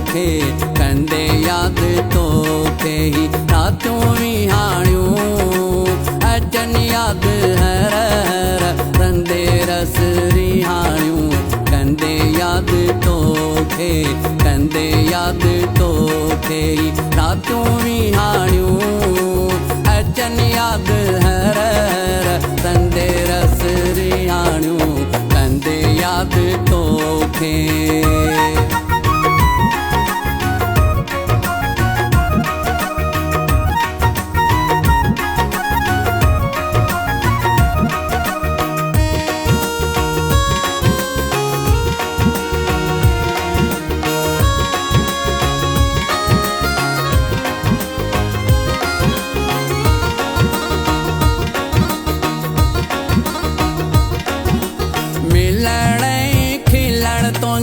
तोखे कंदे याद तोखे ही रातूं विहाणियूं अचनि याद हर हर रंदे रस रिहाणियूं कंदे याद तोखे कंदे याद तोखे ही रातूं विहाणियूं अचनि याद हर हर रंदे रस रिहाणियूं कंदे याद तोखे।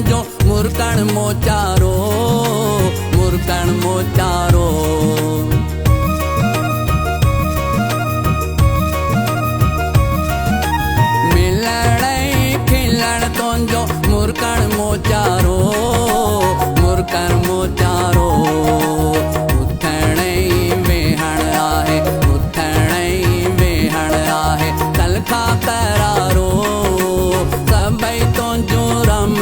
जो मुरकण मोचारो मुरकण मोचारो मिलण खिलण तो जो मुरकण मोचारो मुरकण मोचारो उथण वेहण आहे उथण वेहण आहे तलखा करारो सभई तो जो रम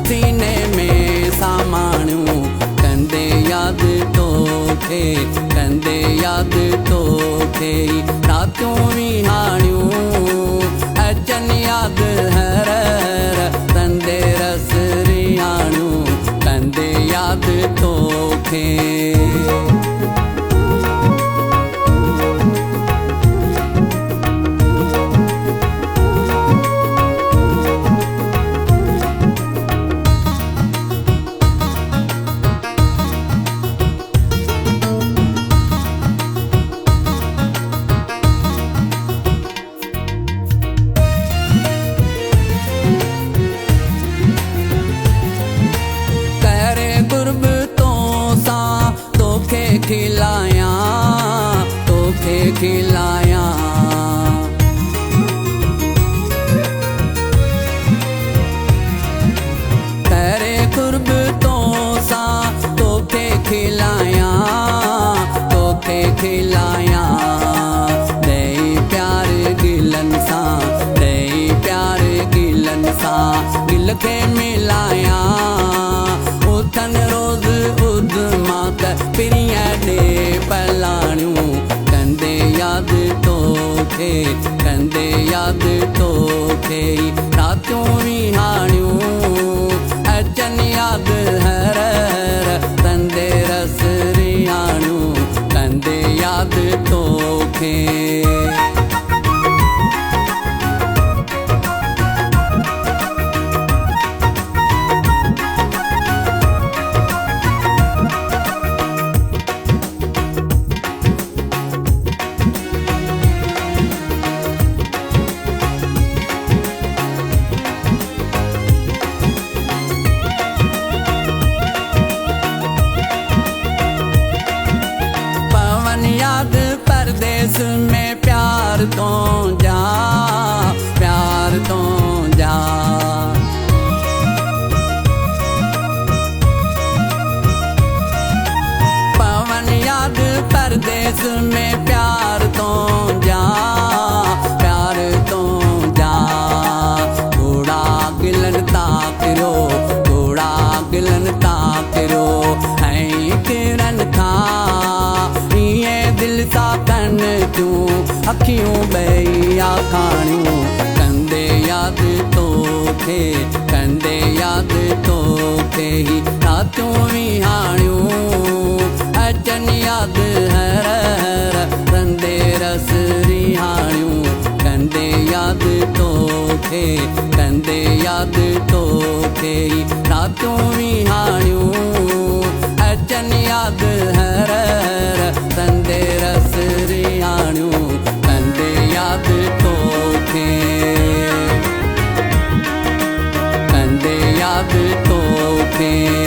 सीने में सामाणियूं कंदे याद तोखे कंदे याद तोखे रातूं विहाणियूं अचनि याद हर हर रंदे रस रिहाणियूं कंदे याद तोखे। खिलाया तोखे खिलाया तेरे कुर्ब तो सा तोखे खिलाया तोखे खिलाया दे प्यार गिलन सा दे प्यार गिलन सा दिल के मिलाया उथन रोज उदमात पिरिया दे पलाणियूं कंदे याद तोखे कंदे याद तोखे रातूं विहाणियूं अचनि याद हर हर रंदे रस रिहाणियूं कंदे याद तोखे। याद परदेस में प्यार तो जा प्यार तो जा पवन याद परदेस में प्यार तो जा प्यार तो जा थोड़ा गिलन ताकरो थोड़ा गिलन ताकरो है किरण था दिल सा कन तूं अखियूं बैया खाणियूं कंदे याद तोखे कंदे याद तोखे ही रातूं विहाणियूं अचनि याद हर हर रंदे रस रिहाणियूं कंदे याद तोखे कंदे याद तोखे ही रातूं विहाणियूं अचनि याद हर हर रंदे रस रिहाणियूं कंदे याद तोखे कंदे याद तोखे।